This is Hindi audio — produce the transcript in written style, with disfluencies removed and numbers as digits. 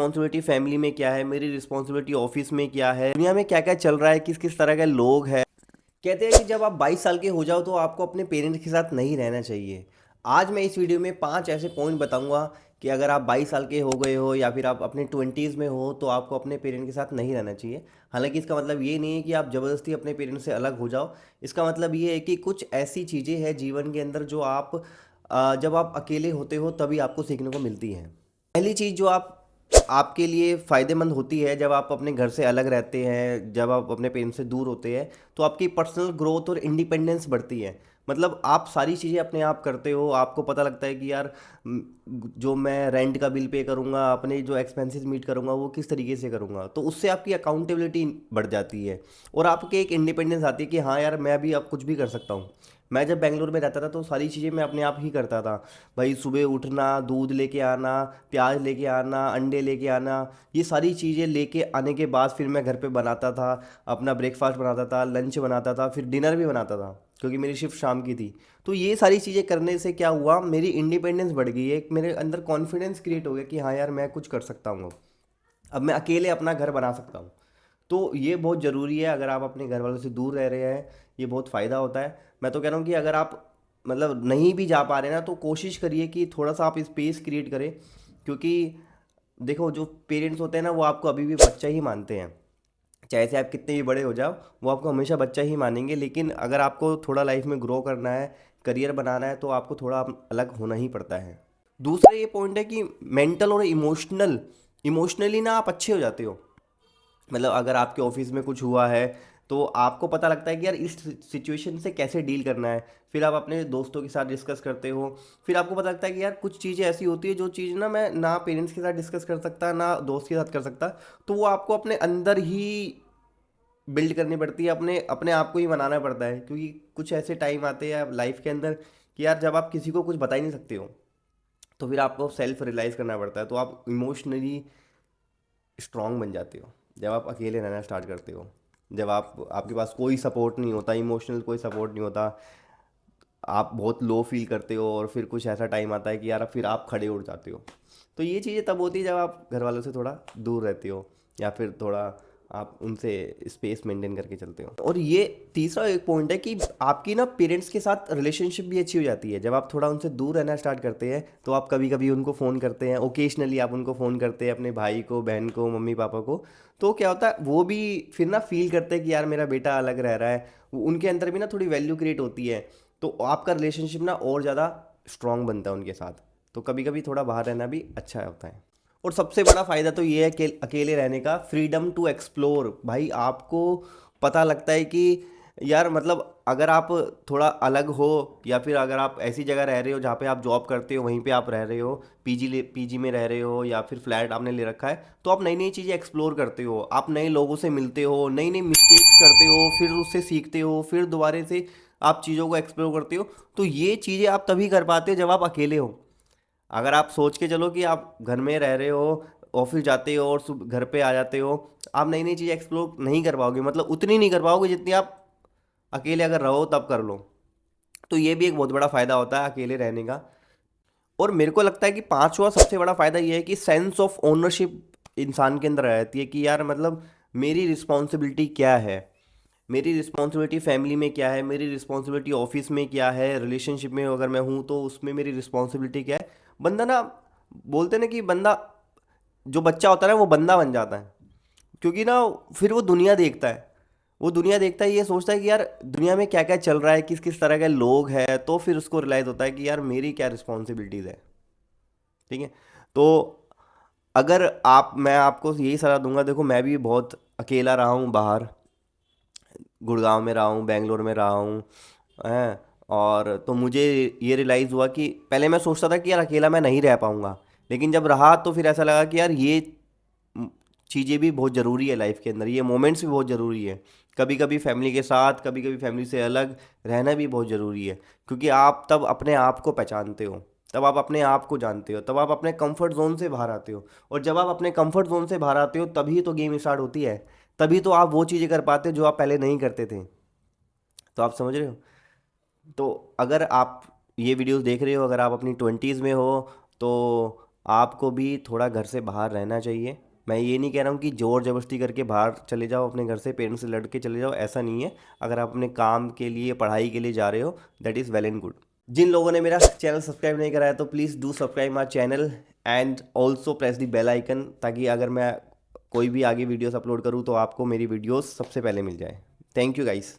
रिस्पॉन्सिबिलिटी फैमिली में क्या है, मेरी रिस्पॉन्सिबिलिटी ऑफिस में क्या है, दुनिया में क्या क्या चल रहा है, किस किस तरह के लोग हैं। कहते हैं कि जब आप 22 साल के हो जाओ तो आपको अपने पेरेंट्स के साथ नहीं रहना चाहिए। आज मैं इस वीडियो में 5 ऐसे पॉइंट बताऊंगा कि अगर आप 22 साल के हो गए हो या फिर आप अपने 20s में हो तो आपको अपने पेरेंट्स के साथ नहीं रहना चाहिए। हालांकि इसका मतलब ये नहीं है कि आप ज़बरदस्ती अपने पेरेंट्स से अलग हो जाओ। इसका मतलब ये है कि कुछ ऐसी चीज़ें हैं जीवन के अंदर जो आप जब आप अकेले होते हो तभी आपको सीखने को मिलती हैं। पहली चीज़ जो आप आपके लिए फ़ायदेमंद होती है जब आप अपने घर से अलग रहते हैं, जब आप अपने पेरेंट्स से दूर होते हैं, तो आपकी पर्सनल ग्रोथ और इंडिपेंडेंस बढ़ती है। मतलब आप सारी चीज़ें अपने आप करते हो, आपको पता लगता है कि यार म, जो मैं रेंट का बिल पे करूँगा, अपने जो एक्सपेंसेस मीट करूँगा वो किस तरीके से करूँगा, तो उससे आपकी अकाउंटेबिलिटी बढ़ जाती है और आपके एक इंडिपेंडेंस आती है कि हाँ यार मैं भी अब कुछ भी कर सकता हूँ। मैं जब बेंगलोर में रहता था तो सारी चीज़ें मैं अपने आप ही करता था। भाई सुबह उठना, दूध लेके आना, प्याज लेके आना, अंडे लेके आना, ये सारी चीज़ें लेके आने के बाद फिर मैं घर पे बनाता था। अपना ब्रेकफास्ट बनाता था, लंच बनाता था, फिर डिनर भी बनाता था क्योंकि मेरी शिफ्ट शाम की थी। तो ये सारी चीज़ें करने से क्या हुआ, मेरी इंडिपेंडेंस बढ़ गई, एक मेरे अंदर कॉन्फिडेंस क्रिएट हो गया कि हाँ यार मैं कुछ कर सकता हूँ। अब मैं अकेले अपना घर बना सकता हूँ। तो ये बहुत ज़रूरी है अगर आप अपने घर वालों से दूर रह रहे हैं, ये बहुत फ़ायदा होता है। मैं तो कह रहा हूँ कि अगर आप मतलब नहीं भी जा पा रहे ना तो कोशिश करिए कि थोड़ा सा आप स्पेस क्रिएट करें। क्योंकि देखो जो पेरेंट्स होते हैं ना वो आपको अभी भी बच्चा ही मानते हैं। चाहे से आप कितने भी बड़े हो जाओ वो आपको हमेशा बच्चा ही मानेंगे, लेकिन अगर आपको थोड़ा लाइफ में ग्रो करना है, करियर बनाना है, तो आपको थोड़ा अलग होना ही पड़ता है। दूसरा ये पॉइंट है कि मेंटल और इमोशनली ना आप अच्छे हो जाते हो। मतलब अगर आपके ऑफिस में कुछ हुआ है तो आपको पता लगता है कि यार इस सिचुएशन से कैसे डील करना है। फिर आप अपने दोस्तों के साथ डिस्कस करते हो। फिर आपको पता लगता है कि यार कुछ चीज़ें ऐसी होती है जो चीज़ ना मैं ना पेरेंट्स के साथ डिस्कस कर सकता ना दोस्त के साथ कर सकता। तो वो आपको अपने अंदर ही बिल्ड करनी पड़ती है, अपने अपने आप को ही बनाना पड़ता है, क्योंकि कुछ ऐसे टाइम आते हैं लाइफ के अंदर कि यार जब आप किसी को कुछ बता ही नहीं सकते हो तो फिर आपको सेल्फ रियलाइज़ करना पड़ता है। तो आप इमोशनली स्ट्रांग बन जाते हो जब आप अकेले रहना स्टार्ट करते हो। जब आप आपके पास कोई सपोर्ट नहीं होता, इमोशनल कोई सपोर्ट नहीं होता, आप बहुत लो फील करते हो और फिर कुछ ऐसा टाइम आता है कि यार फिर आप खड़े उठ जाते हो। तो ये चीज़ें तब होती है जब आप घर वालों से थोड़ा दूर रहते हो या फिर थोड़ा आप उनसे स्पेस मेंटेन करके चलते हो। और ये तीसरा एक पॉइंट है कि आपकी ना पेरेंट्स के साथ रिलेशनशिप भी अच्छी हो जाती है जब आप थोड़ा उनसे दूर रहना स्टार्ट करते हैं। तो आप कभी कभी उनको फ़ोन करते हैं, ओकेजनली आप उनको फ़ोन करते हैं, अपने भाई को, बहन को, मम्मी पापा को। तो क्या होता है वो भी फिर ना फील करते हैं कि यार मेरा बेटा अलग रह रहा है। उनके अंदर भी ना थोड़ी वैल्यू क्रिएट होती है। तो आपका रिलेशनशिप ना और ज़्यादा स्ट्रांग बनता है उनके साथ। तो कभी कभी थोड़ा बाहर रहना भी अच्छा होता है। और सबसे बड़ा फ़ायदा तो ये है कि अकेले रहने का, फ्रीडम टू एक्सप्लोर। भाई आपको पता लगता है कि यार मतलब अगर आप थोड़ा अलग हो या फिर अगर आप ऐसी जगह रह रहे हो जहाँ पे आप जॉब करते हो, वहीं पे आप रह रहे हो, पीजी में रह रहे हो या फिर फ्लैट आपने ले रखा है, तो आप नई नई चीज़ें एक्सप्लोर करते हो, आप नए लोगों से मिलते हो, नई नई मिस्टेक्स करते हो, फिर उससे सीखते हो, फिर दोबारा से आप चीज़ों को एक्सप्लोर करते हो। तो ये चीज़ें आप तभी कर पाते हो जब आप अकेले हो। अगर आप सोच के चलो कि आप घर में रह रहे हो, ऑफिस जाते हो और सुबह घर पे आ जाते हो, आप नई नई चीज़ें एक्सप्लोर नहीं कर पाओगे, मतलब उतनी नहीं कर पाओगे जितनी आप अकेले अगर रहो तब कर लो। तो ये भी एक बहुत बड़ा फ़ायदा होता है अकेले रहने का। और मेरे को लगता है कि पांचवा सबसे बड़ा फ़ायदा ये है कि सेंस ऑफ ओनरशिप इंसान के अंदर आ जाती है कि यार मतलब मेरी रिस्पॉन्सिबिलिटी क्या है, मेरी रिस्पॉन्सिबिलिटी फैमिली में क्या है, मेरी रिस्पॉन्सिबिलिटी ऑफिस में क्या है, रिलेशनशिप में अगर मैं हूँ तो उसमें मेरी रिस्पॉन्सिबिलिटी क्या है। बंदा ना, बोलते हैं ना कि बंदा, जो बच्चा होता है ना वो बंदा बन जाता है। क्योंकि ना फिर वो दुनिया देखता है, वो दुनिया देखता है, ये सोचता है कि यार दुनिया में क्या क्या चल रहा है, किस किस तरह के लोग हैं, तो फिर उसको रियलाइज़ होता है कि यार मेरी क्या रिस्पॉन्सिबिलिटीज़ है। ठीक है। तो अगर आप, मैं आपको यही सलाह दूंगा, देखो मैं भी बहुत अकेला रहा हूँ बाहर, गुड़गांव में रहा हूँ, बेंगलोर में रहा हूँ हैं। और तो मुझे ये रियलाइज़ हुआ कि पहले मैं सोचता था कि यार अकेला मैं नहीं रह पाऊँगा, लेकिन जब रहा तो फिर ऐसा लगा कि यार ये म, चीज़ें भी बहुत ज़रूरी है लाइफ के अंदर, ये मोमेंट्स भी बहुत ज़रूरी है। कभी कभी फैमिली के साथ, कभी कभी फैमिली से अलग रहना भी बहुत ज़रूरी है। क्योंकि आप तब अपने आप को पहचानते हो, तब आप अपने आप को जानते हो, तब आप अपने कंफर्ट जोन से बाहर आते हो। और जब आप अपने कंफर्ट जोन से बाहर आते हो तभी तो गेम स्टार्ट होती है। तभी तो आप वो चीज़ें कर पाते हो जो आप पहले नहीं करते थे। तो आप समझ रहे हो। तो अगर आप ये वीडियोस देख रहे हो, अगर आप अपनी 20s में हो, तो आपको भी थोड़ा घर से बाहर रहना चाहिए। मैं ये नहीं कह रहा हूँ कि ज़ोर ज़बरदस्ती करके बाहर चले जाओ अपने घर से, पेरेंट्स से लड़ के चले जाओ, ऐसा नहीं है। अगर आप अपने काम के लिए, पढ़ाई के लिए जा रहे हो, that is well and good. जिन लोगों ने मेरा चैनल सब्सक्राइब नहीं करा है तो please do subscribe my channel and also press the bell icon, ताकि अगर मैं कोई भी आगे वीडियोस अपलोड करूँ तो आपको मेरी वीडियोस सबसे पहले मिल जाए। Thank you guys.